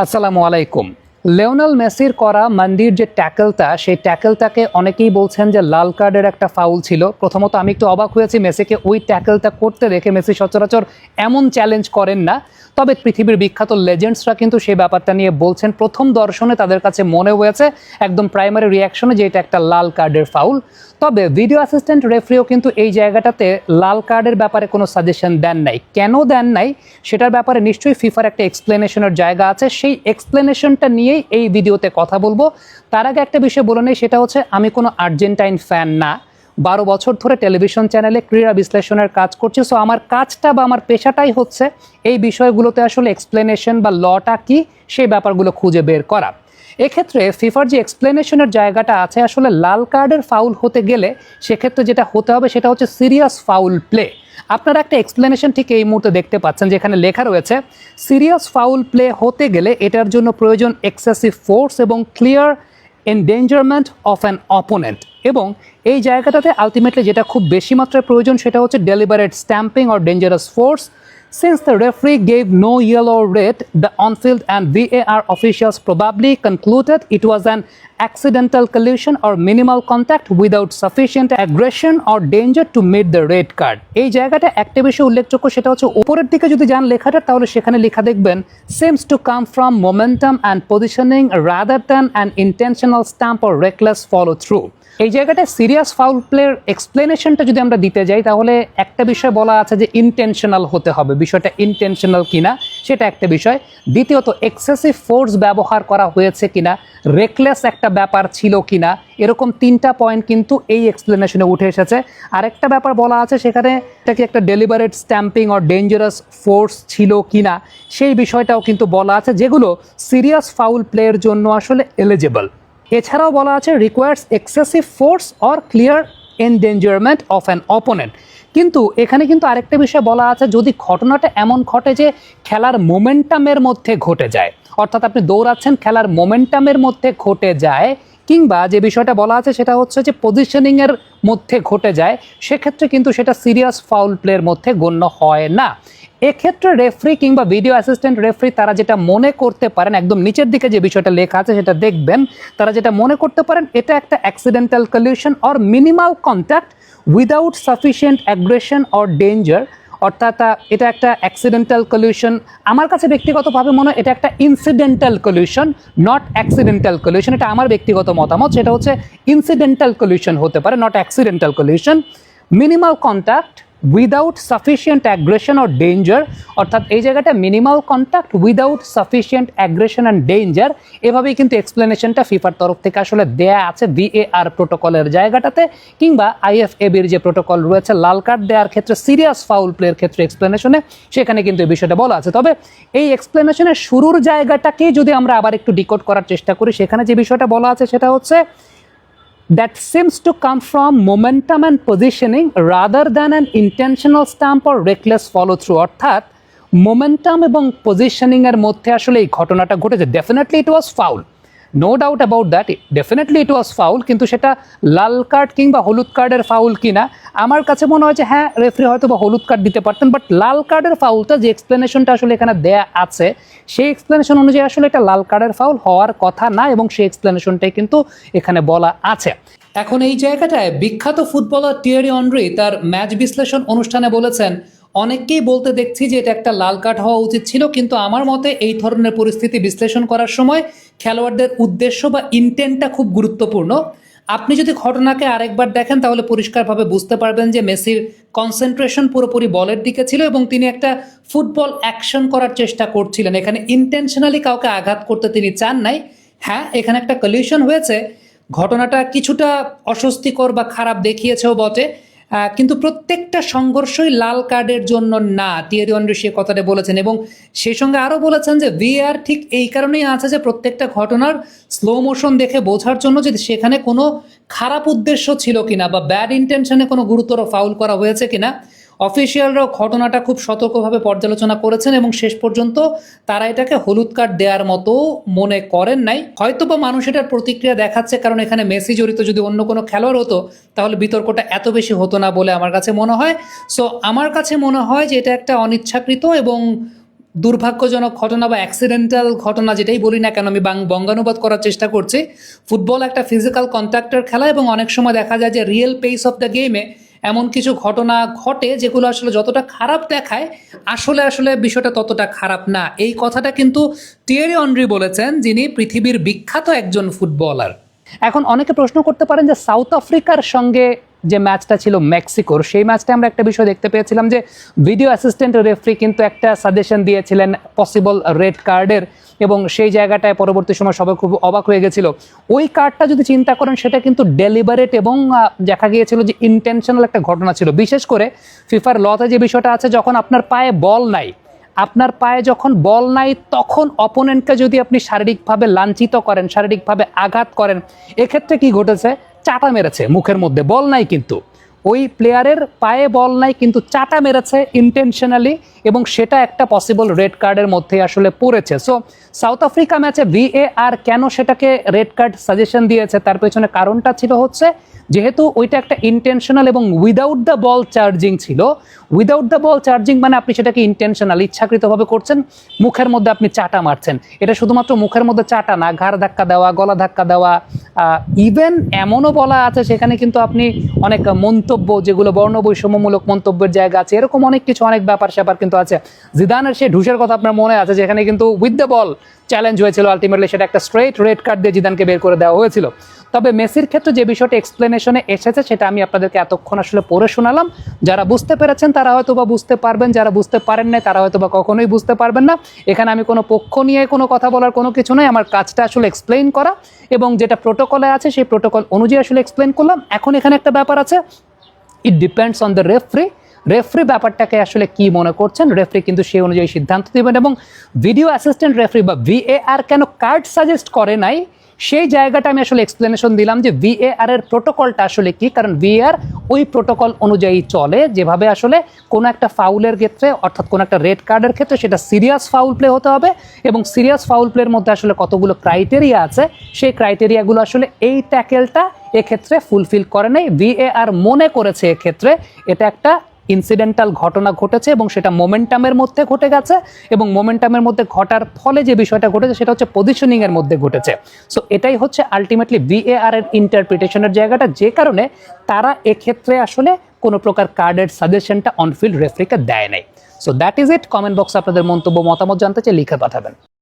আসসালামু আলাইকুম। লিওনেল মেসির করা মান্ডির যে ট্যাকলটা, সেই ট্যাকলটাকে অনেকেই বলছেন যে লাল কার্ডের একটা ফাউল ছিল। প্রথমত আমি একটু অবাক হয়েছি মেসিকে ওই ট্যাকলটা করতে দেখে। মেসি সচরাচর এমন চ্যালেঞ্জ করেন না, তবে পৃথিবীর বিখ্যাত লেজেন্ডসরা কিন্তু সেই ব্যাপারটা নিয়ে বলছেন। প্রথম দর্শনে তাদের কাছে মনে হয়েছে একদম প্রাইমারি রিয়াকশনে যে এটা একটা লাল কার্ডের ফাউল। তবে ভিডিও অ্যাসিস্ট্যান্ট রেফারিও কিন্তু এই জায়গাটাতে লাল কার্ডের ব্যাপারে কোনো সাজেশন দেন নাই। কেন দেন নাই সেটার ব্যাপারে নিশ্চয়ই ফিফার একটা এক্সপ্লেনেশনের জায়গা আছে। সেই এক্সপ্লেনেশনটা নিয়েই এই ভিডিওতে কথা বলবো। তার আগে একটা বিষয় বলে নেই, সেটা হচ্ছে আমি কোনো আর্জেন্টাইন ফ্যান না। 12 বছর ধরে টেলিভিশন চ্যানেলে ক্রীড়া বিশ্লেষণের কাজ করছি। সো আমার কাজটা বা আমার পেশাটাই হচ্ছে এই বিষয়গুলোতে আসলে এক্সপ্লেনেশন বা লটা কি সেই ব্যাপারগুলো খুঁজে বের করা। এক্ষেত্রে ফিফার যে এক্সপ্লেনেশনের জায়গাটা আছে, আসলে লাল কার্ডের ফাউল হতে গেলে সেক্ষেত্রে যেটা হতে হবে সেটা হচ্ছে সিরিয়াস ফাউল প্লে। আপনারা একটা এক্সপ্লেনেশন ঠিক এই মুহূর্তে দেখতে পাচ্ছেন, যেখানে লেখা রয়েছে সিরিয়াস ফাউল প্লে হতে গেলে এটার জন্য প্রয়োজন এক্সেসিভ ফোর্স এবং clear endangerment of an opponent. এবং এই জায়গাটাতে আলটিমেটলি যেটা খুব বেশি মাত্রায় প্রয়োজন সেটা হচ্ছে deliberate stamping or dangerous force. Since the referee gave no yellow or red, the on-field and VAR officials probably concluded it was an accidental collision or minimal contact without sufficient aggression or danger to meet the red card. এই জায়গাটা একটা বিষয় উল্লেখযোগ্য, সেটা হচ্ছে উপরের দিকে যদি যান লেখাটা, তাহলে সেখানে লেখা দেখবেন seems to come from momentum and positioning rather than an intentional stamp or reckless follow through. এই জায়গাটায় সিরিয়াস ফাউল প্লের এক্সপ্লেনেশনটা যদি আমরা দিতে যাই, তাহলে একটা বিষয় বলা আছে যে ইন্টেনশনাল হতে হবে। বিষয়টা ইন্টেনশনাল কিনা সেটা একটা বিষয়। দ্বিতীয়ত এক্সেসিভ ফোর্স ব্যবহার করা হয়েছে কিনা, রেকলেস একটা ব্যাপার ছিল কিনা, এরকম 3টা পয়েন্ট কিন্তু এই এক্সপ্লেনেশনে উঠে এসেছে। আরেকটা ব্যাপার বলা আছে সেখানে এটা কি একটা deliberate stamping or dangerous force ছিল কিনা, সেই বিষয়টাও কিন্তু বলা আছে, যেগুলো সিরিয়াস ফাউল প্লেয়ের জন্য আসলে এলিজিবল। এছাড়াও বলা আছে requires excessive force or clear endangerment of an opponent. কিন্তু এখানে কিন্তু আরেকটা বিষয় বলা আছে, যদি ঘটনাটা এমন ঘটে যে খেলার মোমেন্টামের মধ্যে ঘটে যায়, অর্থাৎ আপনি দৌড়াচ্ছেন খেলার মোমেন্টামের মধ্যে ঘটে যায়, কিংবা যে বিষয়টা বলা আছে সেটা হচ্ছে যে পজিশনিংয়ের মধ্যে ঘটে যায়, সেক্ষেত্রে কিন্তু সেটা সিরিয়াস ফাউল প্লের মধ্যে গণ্য হয় না। এক্ষেত্রে রেফারি কিংবা ভিডিও অ্যাসিস্ট্যান্ট রেফারি তারা যেটা মনে করতে পারেন, একদম নিচের দিকে যে বিষয়টা লেখা আছে সেটা দেখবেন, তারা যেটা মনে করতে পারেন এটা একটা accidental collision or minimal contact without sufficient aggression or danger. অর্থাৎ এটা একটা অ্যাক্সিডেন্টাল কলিউশন। আমার কাছে ব্যক্তিগতভাবে মনে হয় এটা একটা incidental collision, not accidental collision. এটা আমার ব্যক্তিগত মতামত, সেটা হচ্ছে ইনসিডেন্টাল কলিউশন হতে পারে, not accidental collision. Minimal contact without sufficient aggression or danger, অর্থাৎ এই জায়গাটা minimal contact without sufficient aggression and danger, এভাবেই কিন্তু এক্সপ্লেনেশনটা ফিফার তরফ থেকে আসলে দেয়া আছে VAR প্রোটোকলের জায়গাটাতে, কিংবা IFABর যে প্রোটোকল রয়েছে লাল কার্ড দেওয়ার ক্ষেত্রে সিরিয়াস ফাউল প্লের ক্ষেত্রে এক্সপ্লেনেশনে, সেখানে কিন্তু এই বিষয়টা বলা আছে। তবে এই এক্সপ্লেনেশনের শুরুর জায়গাটাকেই যদি আমরা আবার একটু ডিকোড করার চেষ্টা করি, সেখানে যে বিষয়টা বলা আছে সেটা হচ্ছে that seems to come from momentum and positioning rather than an intentional stamp or reckless follow through. অর্থাৎ মোমেন্টাম এবং পজিশনিং এর মধ্যে আসলে এই ঘটনাটা ঘটেছে। Definitely it was foul, no doubt about that, definitely it was foul. কিন্তু সেটা লাল কার্ড কিংবা হলুদ কার্ডের ফাউল কিনা, আমার কাছে মনে হয় যে হ্যাঁ, রেফারি হয়তো বা হলুদ কার্ড দিতে পারতেন, বাট লাল কার্ডের ফাউলটা যে এক্সপ্লেনেশনটা আসলে এখানে দেয়া আছে, সেই এক্সপ্লেনেশন অনুযায়ী আসলে এটা লাল কার্ডের ফাউল হওয়ার কথা না, এবং সেই এক্সপ্লেনেশনটাই কিন্তু এখানে বলা আছে। এখন এই জায়গাটায় বিখ্যাত ফুটবলার থিয়েরি অনরি তার ম্যাচ বিশ্লেষণ অনুষ্ঠানে বলেছেন, অনেককেই বলতে দেখছি যে এটা একটা লাল কার্ড হওয়া উচিত ছিল, কিন্তু আমার মতে এই ধরনের পরিস্থিতি বিশ্লেষণ করার সময় খেলোয়াড়দের উদ্দেশ্য বা ইন্টেন্টটা খুব গুরুত্বপূর্ণ। আপনি যদি ঘটনাকে আরেকবার দেখেন তাহলে পরিষ্কারভাবে বুঝতে পারবেন যে মেসির কনসেন্ট্রেশন পুরোপুরি বলের দিকে ছিল এবং তিনি একটা ফুটবল অ্যাকশন করার চেষ্টা করছিলেন। এখানে ইন্টেনশনালি কাউকে আঘাত করতে তিনি চান নাই। হ্যাঁ, এখানে একটা কলিউশন হয়েছে, ঘটনাটা কিছুটা অস্বস্তিকর বা খারাপ দেখিয়েছেও বটে, কিন্তু প্রত্যেকটা সংঘর্ষই লাল কার্ডের জন্য না, থিয়েরি অনরি সে কথাটা বলেছেন। এবং সেই সঙ্গে আরও বলেছেন যে VAR ঠিক এই কারণেই আছে যে প্রত্যেকটা ঘটনার স্লো মোশন দেখে বোঝার জন্য যে সেখানে কোনো খারাপ উদ্দেশ্য ছিল কিনা বা ব্যাড ইন্টেনশনে কোনো গুরুতর ফাউল করা হয়েছে কিনা। অফিসিয়ালরাও ঘটনাটা খুব সতর্কভাবে পর্যালোচনা করেছেন এবং শেষ পর্যন্ত তারা এটাকে হলুদ কার্ড দেওয়ার মতো মনে করেন নাই। হয়তো বা মানুষ এটার প্রতিক্রিয়া দেখাচ্ছে কারণ এখানে মেসি জড়িত, যদি অন্য কোনো খেলোয়াড় হতো তাহলে বিতর্কটা এত বেশি হতো না বলে আমার কাছে মনে হয়। সো আমার কাছে মনে হয় যে এটা একটা অনিচ্ছাকৃত এবং দুর্ভাগ্যজনক ঘটনা বা অ্যাক্সিডেন্টাল ঘটনা যেটাই বলি না কেন, আমি বঙ্গানুবাদ করার চেষ্টা করছি। ফুটবল একটা ফিজিক্যাল কন্ট্যাক্টের খেলা এবং অনেক সময় দেখা যায় যে রিয়েল পেস অফ দ্য গেমে এমন কিছু ঘটনা ঘটে যেগুলো আসলে যতটা খারাপ দেখায় আসলে বিষয়টা ততটা খারাপ না। এই কথাটা কিন্তু টিয়েরি অনরি বলেছেন, যিনি পৃথিবীর বিখ্যাত একজন ফুটবলার। এখন অনেকে প্রশ্ন করতে পারেন যে সাউথ আফ্রিকার সঙ্গে যে ম্যাচটা ছিল মেক্সিকোর, সেই ম্যাচটা আমরা একটা বিষয় দেখতে পেয়েছিলাম যে ভিডিও অ্যাসিস্ট্যান্ট রেফারি কিন্তু একটা সাজেশন দিয়েছিলেন পসিবল রেড কার্ডের, এবং সেই জায়গাটায় পরবর্তী সময় সবাই খুব অবাক হয়ে গেছিল। ওই কার্ডটা যদি চিন্তা করেন সেটা কিন্তু ডেলিবারেট এবং দেখা গিয়েছিল যে ইন্টেনশনাল একটা ঘটনা ছিল। বিশেষ করে ফিফার লতে যে বিষয়টা আছে, যখন আপনার পায়ে বল নাই, আপনার পায়ে যখন বল নাই, তখন অপোনেন্টকে যদি আপনি শারীরিকভাবে লাঞ্ছিত করেন, শারীরিকভাবে আঘাত করেন, এক্ষেত্রে কি ঘটেছে? চাটা মেরেছে মুখের মধ্যে, বল নাই কিন্তু ওই প্লেয়ারের পায়ে বল নাই, কিন্তু চাটা মেরেছে ইন্টেনশনালি, এবং সেটা একটা পসিবল রেড কার্ডের মধ্যে আসলে পড়েছে। সো সাউথ আফ্রিকা ম্যাচে VAR কেন সেটাকে রেড কার্ড সাজেশন দিয়েছে, তার পেছনে কারণটা ছিল হচ্ছে যেহেতু ওইটা একটা ইন্টেনশনাল এবং উইদাউট দ্য বল চার্জিং ছিল। উইদাউট দ্য বল চার্জিং মানে আপনি সেটাকে ইন্টেনশনাল ইচ্ছাকৃতভাবে করছেন, মুখের মধ্যে আপনি চাটা মারছেন। এটা শুধুমাত্র মুখের মধ্যে চাটা না, ঘাড় ধাক্কা দেওয়া, গলা ধাক্কা দেওয়া, ইভেন এমনও বলা আছে সেখানে কিন্তু আপনি অনেক মন্তব্য, যেগুলো বর্ণবৈষম্যমূলক মন্তব্যের জায়গা আছে, এরকম অনেক কিছু, অনেক ব্যাপার স্যাপার কিন্তু আছে। জিদানের সেই ঢুসের কথা আপনার মনে আছে, যেখানে কিন্তু উইথ দ্য বল চ্যালেঞ্জ হয়েছিল, আলটিমেটলি সেটা একটা স্ট্রেট রেড কার্ড দিয়ে জিদানকে বের করে দেওয়া হয়েছিল। তবে মেসির ক্ষেত্রে যে বিষয়টা এক্সপ্লেনেশনে এসেছে সেটা আমি আপনাদেরকে এতক্ষণ আসলে পড়ে শোনালাম। যারা বুঝতে পেরেছেন তারা হয়তো বা বুঝতে পারবেন, যারা বুঝতে পারেন না তারা হয়তো বা কখনোই বুঝতে পারবেন না। এখানে আমি কোনো পক্ষ নিয়ে কোনো কথা বলার কোনো কিছু নয়, আমার কাজটা আসলে এক্সপ্লেইন করা, এবং যেটা প্রোটোকলে আছে সেই প্রোটোকল অনুযায়ী আসলে এক্সপ্লেইন করলাম। এখন এখানে একটা ব্যাপার আছে, it depends on the referee ব্যাপারটাকে আসলে কি মনে করছেন, রেফারি কিন্তু সেই অনুযায়ী সিদ্ধান্ত দেবেন। এবং ভিডিও অ্যাসিস্ট্যান্ট রেফারি বা VAR কেন কার্ড সাজেস্ট করে নাই, সেই জায়গাটা আমি আসলে এক্সপ্লেনেশন দিলাম যে VAR এর প্রোটোকলটা আসলে কি। কারণ VAR ওই প্রোটোকল অনুযায়ী চলে, যেভাবে আসলে কোনো একটা ফাউলের ক্ষেত্রে, অর্থাৎ কোনো একটা রেড কার্ডের ক্ষেত্রে সেটা সিরিয়াস ফাউল প্লে হতে হবে, এবং সিরিয়াস ফাউল প্লের মধ্যে আসলে কতগুলো ক্রাইটেরিয়া আছে, সেই ক্রাইটেরিয়াগুলো আসলে এই ট্যাকেলটা এক্ষেত্রে ফুলফিল করে নাই। VAR মনে করেছে এক্ষেত্রে এটা একটা ইনসিডেন্টাল ঘটনা ঘটেছে এবং সেটা মোমেন্টামের মধ্যে ঘটে গেছে, এবং মোমেন্টামের মধ্যে ঘটার ফলে যে বিষয়টা ঘটেছে সেটা হচ্ছে পজিশনিং এর মধ্যে ঘটেছে। সো এটাই হচ্ছে আলটিমেটলি VAR এর ইন্টারপ্রিটেশনের জায়গাটা, যে কারণে তারা এক্ষেত্রে আসলে কোনো প্রকার কার্ডের সাজেশনটা অনফিল্ড রেফারিকে দেয় নাই। So that is it. Comment বক্সে আপনাদের মন্তব্য মতামত জানতে চাই, লিখে পাঠাবেন।